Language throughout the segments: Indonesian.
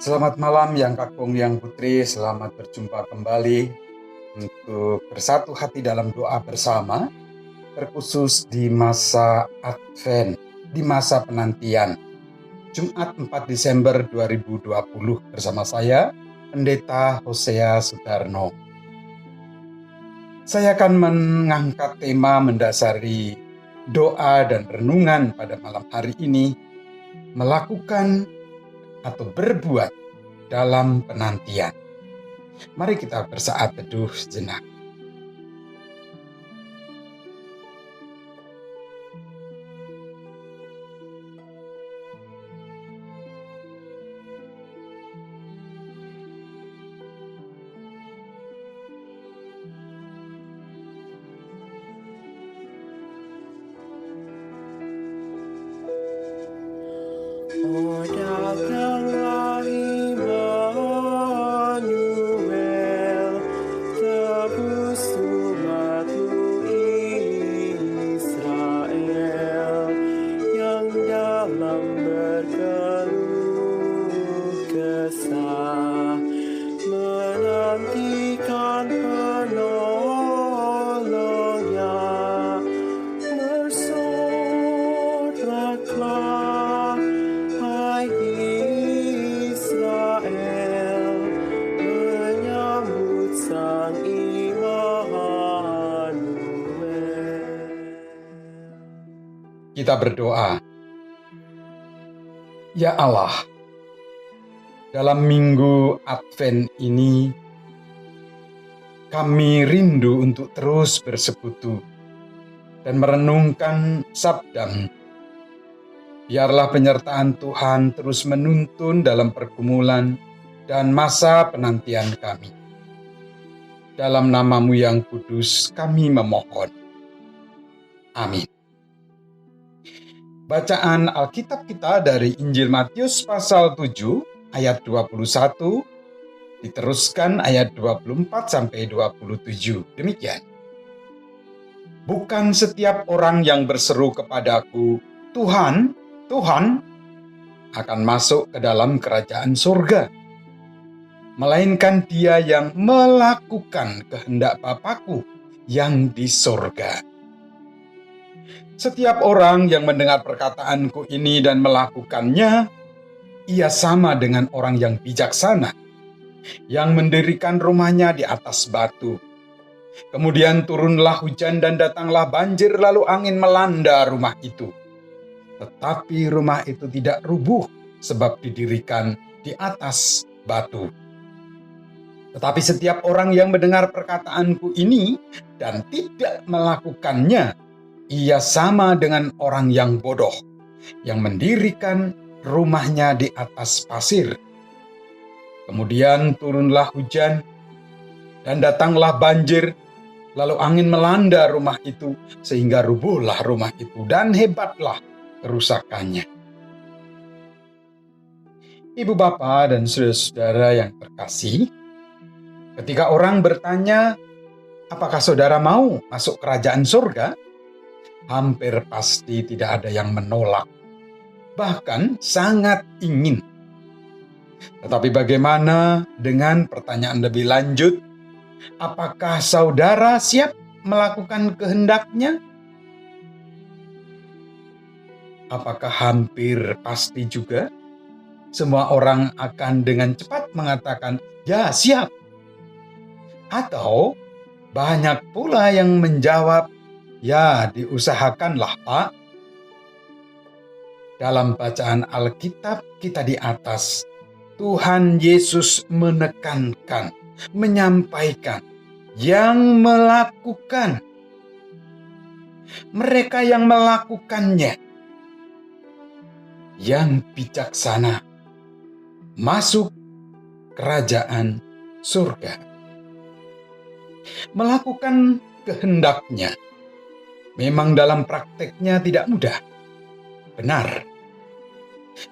Selamat malam yang Kakung, yang Putri, selamat berjumpa kembali untuk bersatu hati dalam doa bersama, terkhusus di masa Advent, di masa penantian. Jumat 4 Desember 2020 bersama saya, Pendeta Hosea Sudarno. Saya akan mengangkat tema mendasari doa dan renungan pada malam hari ini, melakukan atau berbuat dalam penantian. Mari kita bersaat teduh sejenak. Oh, datanglah Immanuel, tebus umatmu Israel, yang dalam berkeluh kesah menantikan penolongnya. Bersoraklah hai Israel, menyambut Sang Immanuel. Kita berdoa. Ya Allah, dalam minggu Advent ini, kami rindu untuk terus bersekutu dan merenungkan sabda-Mu. Biarlah penyertaan Tuhan terus menuntun dalam pergumulan dan masa penantian kami. Dalam nama-Mu yang kudus kami memohon. Amin. Bacaan Alkitab kita dari Injil Matius pasal 7 ayat 21 diteruskan ayat 24 sampai 27. Demikian. Bukan setiap orang yang berseru kepadaku, Tuhan, Tuhan, akan masuk ke dalam kerajaan surga, melainkan dia yang melakukan kehendak Bapa-Ku yang di surga. Setiap orang yang mendengar perkataanku ini dan melakukannya, ia sama dengan orang yang bijaksana, yang mendirikan rumahnya di atas batu. Kemudian turunlah hujan dan datanglah banjir, lalu angin melanda rumah itu. Tetapi rumah itu tidak rubuh, sebab didirikan di atas batu. Tetapi setiap orang yang mendengar perkataanku ini dan tidak melakukannya, ia sama dengan orang yang bodoh, yang mendirikan rumahnya di atas pasir. Kemudian turunlah hujan dan datanglah banjir, lalu angin melanda rumah itu, sehingga rubuhlah rumah itu dan hebatlah kerusakannya. Ibu bapa dan saudara-saudara yang terkasih, ketika orang bertanya, apakah saudara mau masuk kerajaan surga? Hampir pasti tidak ada yang menolak, bahkan sangat ingin. Tetapi bagaimana dengan pertanyaan lebih lanjut? Apakah saudara siap melakukan kehendaknya? Apakah hampir pasti juga semua orang akan dengan cepat mengatakan, ya siap? Atau banyak pula yang menjawab, ya diusahakanlah Pak. Dalam bacaan Alkitab kita di atas, Tuhan Yesus menekankan, menyampaikan, yang melakukan. Mereka yang melakukannya, yang bijaksana, masuk kerajaan surga. Melakukan kehendaknya memang dalam prakteknya tidak mudah. Benar.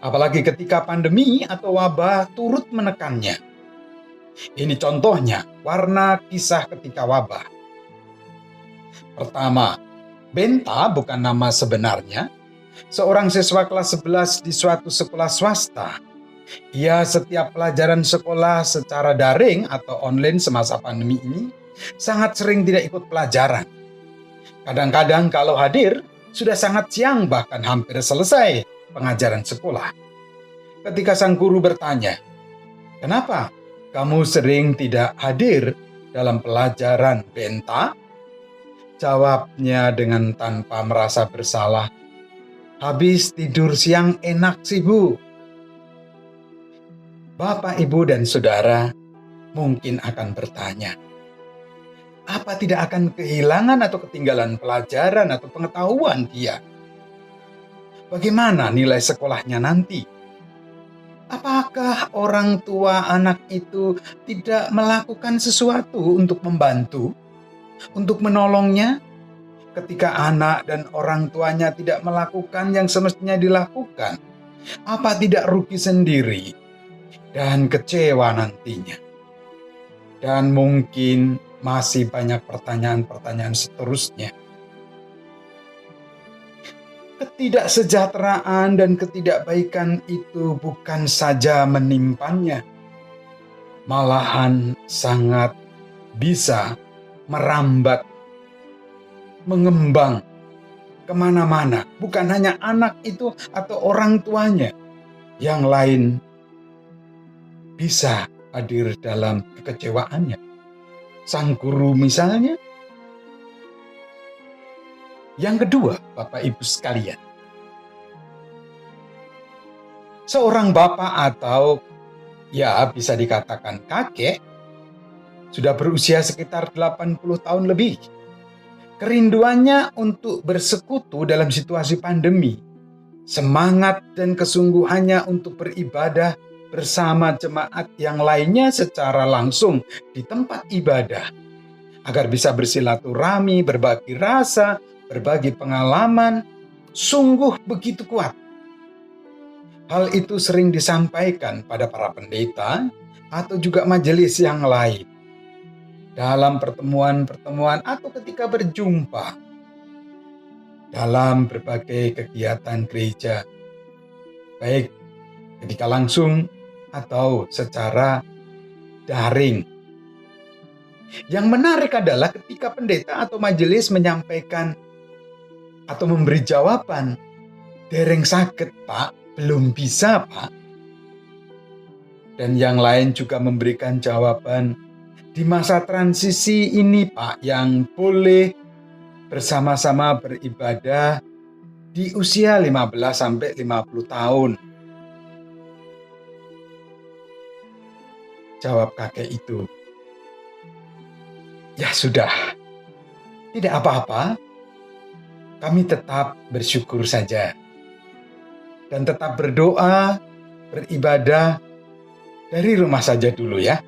Apalagi ketika pandemi atau wabah turut menekannya. Ini contohnya warna kisah ketika wabah. Pertama, Benta bukan nama sebenarnya, seorang siswa kelas 11 di suatu sekolah swasta. Setiap pelajaran sekolah secara daring atau online semasa pandemi ini sangat sering tidak ikut pelajaran. Kadang-kadang kalau hadir, sudah sangat siang bahkan hampir selesai pengajaran sekolah. Ketika sang guru bertanya, "Kenapa kamu sering tidak hadir dalam pelajaran, Benta?" Jawabnya dengan tanpa merasa bersalah, "Habis tidur siang enak sih, Bu." Bapak, Ibu, dan Saudara mungkin akan bertanya, apa tidak akan kehilangan atau ketinggalan pelajaran atau pengetahuan dia? Bagaimana nilai sekolahnya nanti? Apakah orang tua anak itu tidak melakukan sesuatu untuk membantu, untuk menolongnya? Ketika anak dan orang tuanya tidak melakukan yang semestinya dilakukan, apa tidak rugi sendiri dan kecewa nantinya? Dan mungkin masih banyak pertanyaan-pertanyaan seterusnya. Ketidaksejahteraan dan ketidakbaikan itu bukan saja menimpanya, malahan sangat bisa merambat, mengembang kemana-mana. Bukan hanya anak itu atau orang tuanya, yang lain bisa hadir dalam kekecewaannya. Sang guru misalnya. Yang kedua, Bapak Ibu sekalian, seorang bapak atau bisa dikatakan kakek sudah berusia sekitar 80 tahun lebih. Kerinduannya untuk bersekutu dalam situasi pandemi, semangat dan kesungguhannya untuk beribadah bersama jemaat yang lainnya secara langsung di tempat ibadah, agar bisa bersilaturahmi, berbagi rasa, berbagi pengalaman, sungguh begitu kuat. Hal itu sering disampaikan pada para pendeta atau juga majelis yang lain dalam pertemuan-pertemuan atau ketika berjumpa dalam berbagai kegiatan gereja, baik ketika langsung atau secara daring. Yang menarik adalah ketika pendeta atau majelis menyampaikan atau memberi jawaban, "Dereng sakit, Pak, belum bisa, Pak." Dan yang lain juga memberikan jawaban, "Di masa transisi ini, Pak, yang boleh bersama-sama beribadah di usia 15 sampai 50 tahun. Jawab kakek itu, "Ya sudah, tidak apa-apa. Kami tetap bersyukur saja. Dan tetap berdoa, beribadah dari rumah saja dulu ya.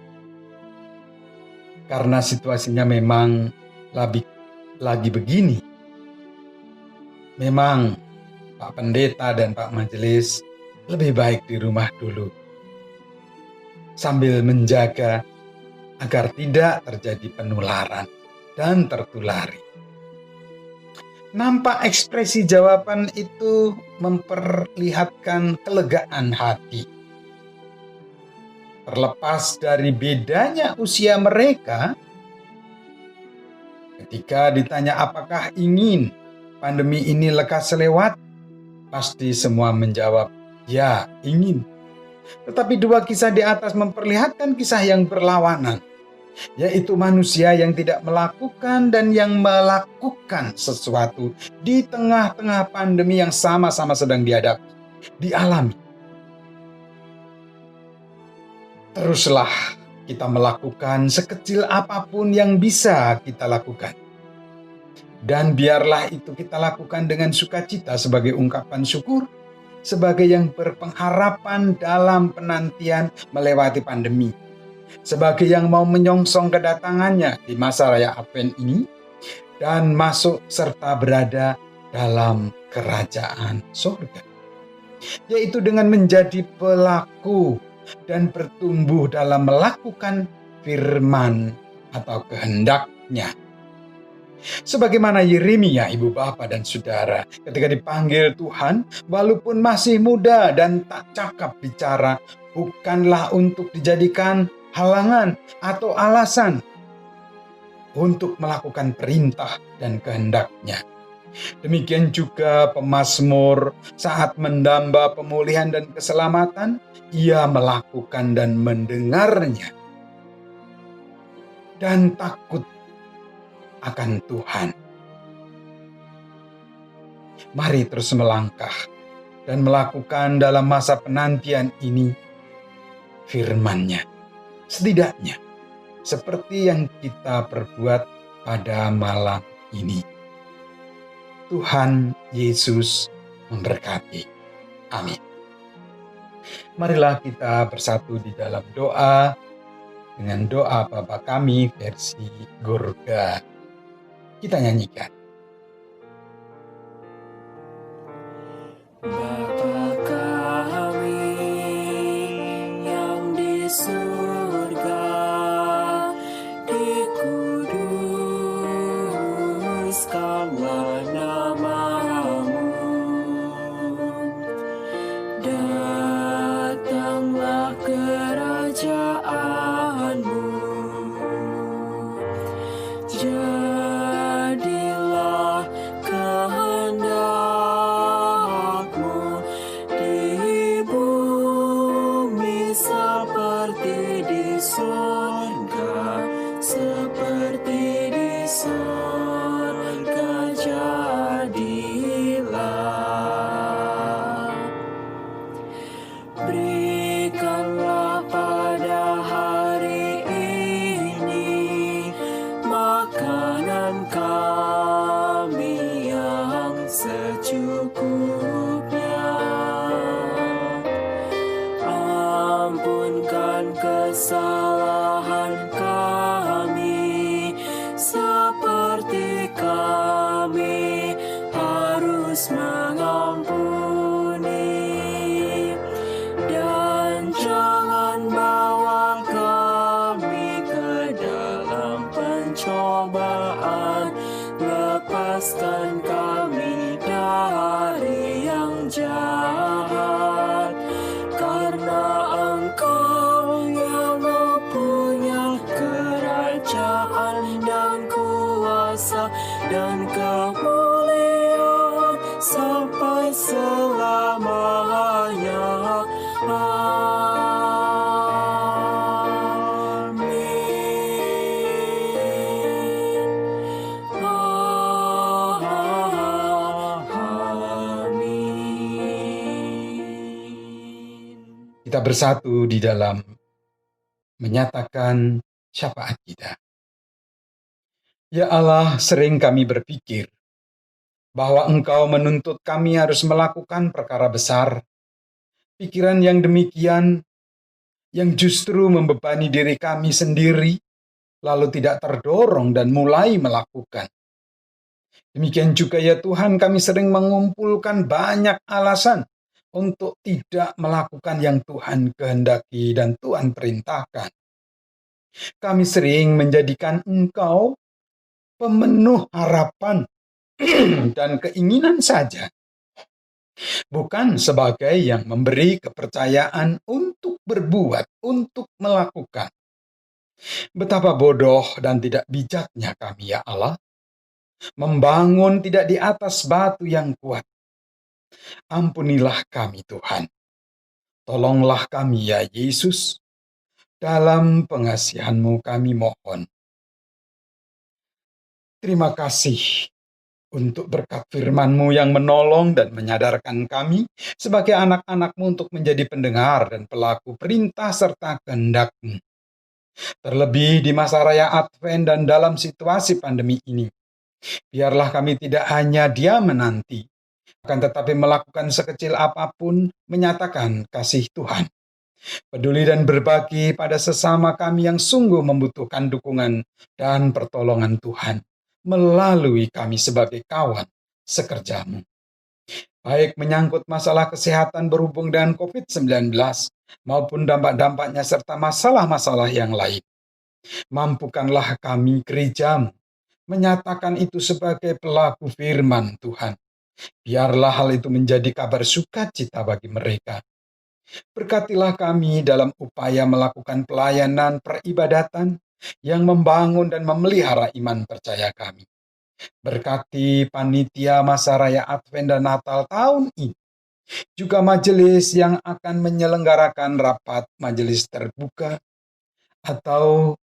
Karena situasinya memang lagi begini. Memang Pak Pendeta dan Pak Majelis lebih baik di rumah dulu. Sambil menjaga agar tidak terjadi penularan dan tertulari." Nampak ekspresi jawaban itu memperlihatkan kelegaan hati. Terlepas dari bedanya usia mereka, ketika ditanya apakah ingin pandemi ini lekas lewat, pasti semua menjawab, "Ya, ingin." Tetapi dua kisah di atas memperlihatkan kisah yang berlawanan, yaitu manusia yang tidak melakukan dan yang melakukan sesuatu di tengah-tengah pandemi yang sama-sama sedang dialami. Teruslah kita melakukan sekecil apapun yang bisa kita lakukan. Dan biarlah itu kita lakukan dengan sukacita sebagai ungkapan syukur, sebagai yang berpengharapan dalam penantian melewati pandemi, sebagai yang mau menyongsong kedatangannya di masa raya Advent ini dan masuk serta berada dalam kerajaan surga, yaitu dengan menjadi pelaku dan bertumbuh dalam melakukan firman atau kehendaknya. Sebagaimana Yeremia, ibu bapa dan saudara, ketika dipanggil Tuhan, walaupun masih muda dan tak cakap bicara, bukanlah untuk dijadikan halangan atau alasan untuk melakukan perintah dan kehendak-Nya. Demikian juga pemazmur saat mendamba pemulihan dan keselamatan, ia melakukan dan mendengarnya dan takut akan Tuhan. Mari terus melangkah dan melakukan dalam masa penantian ini firman-Nya. Setidaknya seperti yang kita perbuat pada malam ini. Tuhan Yesus memberkati. Amin. Marilah kita bersatu di dalam doa dengan doa Bapa Kami versi Gorga. Kita nyanyikan. Bapa kami yang di surga, dikuduskanlah nama-Mu, datanglah kerajaan-Mu, jadilah kehendak-Mu di bumi seperti di surga, seperti di surga jadilah. Berikanlah pada hari ini makanan kami yang secukupnya. Ampunkan kesalahan kami seperti kami harus mengampuni, dan jangan bawa kami ke dalam pencobaan, lepaskan kami dari yang jahat, karena Engkau yang mempunyai kerajaan dan kuasa dan kemuliaan sampai selamanya. Amin. Amin. Kita bersatu di dalam menyatakan syafaat kita. Ya Allah, sering kami berpikir bahwa Engkau menuntut kami harus melakukan perkara besar. Pikiran yang demikian yang justru membebani diri kami sendiri, lalu tidak terdorong dan mulai melakukan. Demikian juga ya Tuhan, kami sering mengumpulkan banyak alasan untuk tidak melakukan yang Tuhan kehendaki dan Tuhan perintahkan. Kami sering menjadikan Engkau pemenuh harapan dan keinginan saja, bukan sebagai yang memberi kepercayaan untuk berbuat, untuk melakukan. Betapa bodoh dan tidak bijaknya kami ya Allah, membangun tidak di atas batu yang kuat. Ampunilah kami Tuhan. Tolonglah kami ya Yesus. Dalam pengasihan-Mu kami mohon. Terima kasih untuk berkat firman-Mu yang menolong dan menyadarkan kami sebagai anak-anak-Mu untuk menjadi pendengar dan pelaku perintah serta kehendak-Mu. Terlebih di masa raya Advent dan dalam situasi pandemi ini, biarlah kami tidak hanya diam menanti, akan tetapi melakukan sekecil apapun menyatakan kasih Tuhan. Peduli dan berbagi pada sesama kami yang sungguh membutuhkan dukungan dan pertolongan Tuhan melalui kami sebagai kawan sekerja-Mu. Baik menyangkut masalah kesehatan berhubung dengan COVID-19 maupun dampak-dampaknya serta masalah-masalah yang lain. Mampukanlah kami gereja-Mu menyatakan itu sebagai pelaku firman Tuhan. Biarlah hal itu menjadi kabar sukacita bagi mereka. Berkatilah kami dalam upaya melakukan pelayanan peribadatan yang membangun dan memelihara iman percaya kami. Berkati panitia masa raya Advent dan Natal tahun ini, juga majelis yang akan menyelenggarakan rapat majelis terbuka atau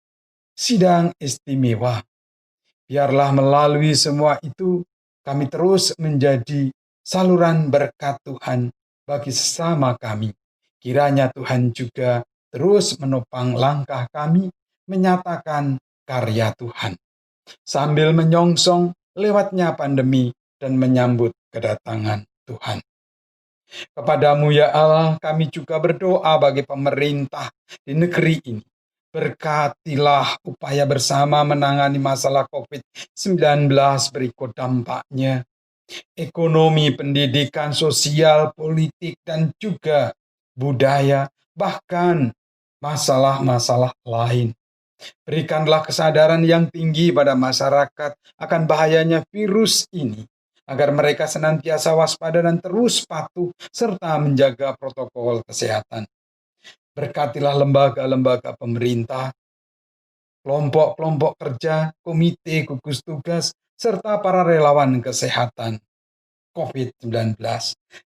sidang istimewa. Biarlah melalui semua itu kami terus menjadi saluran berkat Tuhan bagi sesama kami. Kiranya Tuhan juga terus menopang langkah kami menyatakan karya Tuhan, sambil menyongsong lewatnya pandemi dan menyambut kedatangan Tuhan. Kepadamu ya Allah, kami juga berdoa bagi pemerintah di negeri ini. Berkatilah upaya bersama menangani masalah COVID-19 berikut dampaknya. Ekonomi, pendidikan, sosial, politik, dan juga budaya, bahkan masalah-masalah lain. Berikanlah kesadaran yang tinggi pada masyarakat akan bahayanya virus ini, agar mereka senantiasa waspada dan terus patuh serta menjaga protokol kesehatan. Berkatilah lembaga-lembaga pemerintah, kelompok-kelompok kerja, komite gugus tugas, serta para relawan kesehatan COVID-19.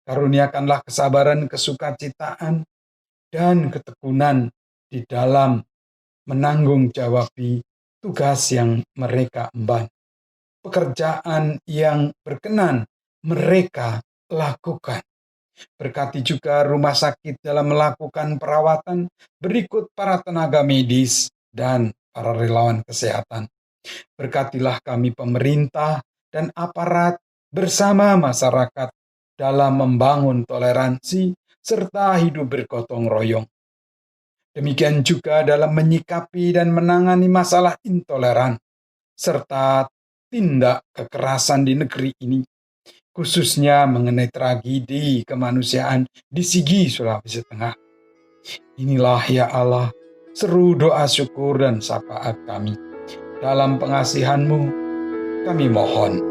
Karuniakanlah kesabaran, kesukacitaan, dan ketekunan di dalam menanggung jawabi tugas yang mereka emban. Pekerjaan yang berkenan mereka lakukan. Berkati juga rumah sakit dalam melakukan perawatan berikut para tenaga medis dan para relawan kesehatan. Berkatilah kami pemerintah dan aparat bersama masyarakat dalam membangun toleransi serta hidup bergotong royong. Demikian juga dalam menyikapi dan menangani masalah intoleran serta tindak kekerasan di negeri ini, khususnya mengenai tragedi kemanusiaan di Sigi, Sulawesi Tengah. Inilah ya Allah, seru doa syukur dan syafaat kami. Dalam pengasihan-Mu kami mohon.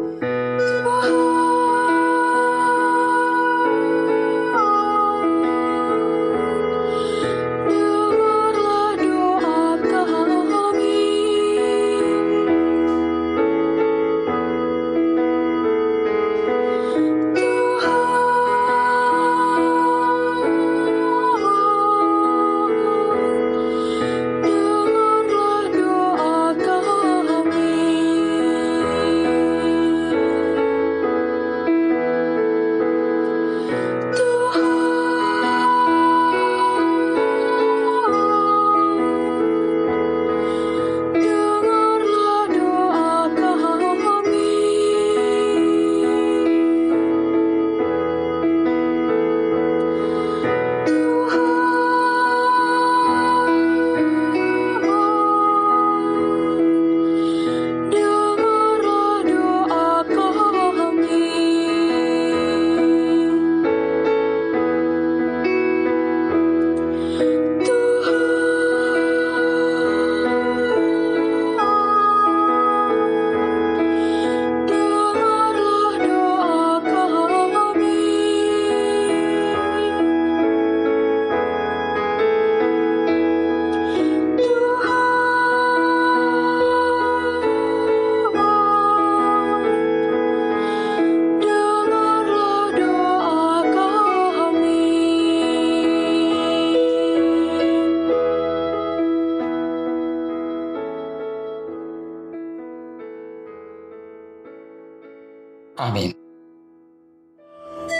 Amin.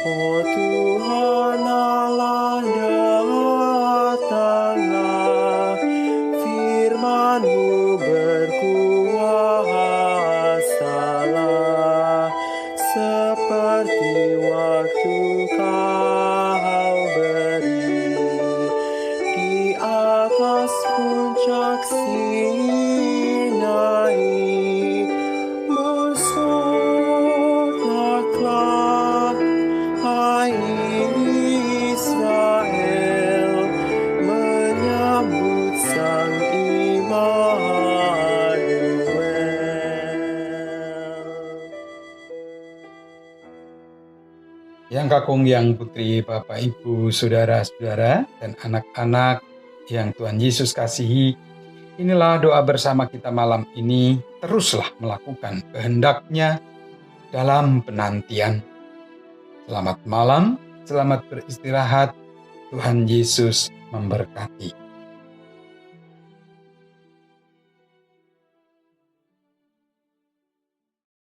Oh Tuhan Allah, datanglah, firman-Mu berkuasalah, seperti waktu Kau beri di atas puncak Sinai. Bersotahlah, hai Israel, menyambut Sang Immanuel. Yang Kakung, yang Putri, Bapak, Ibu, Saudara-saudara, dan anak-anak yang Tuhan Yesus kasihi, inilah doa bersama kita malam ini. Teruslah melakukan kehendak-Nya dalam penantian. Selamat malam, selamat beristirahat. Tuhan Yesus memberkati.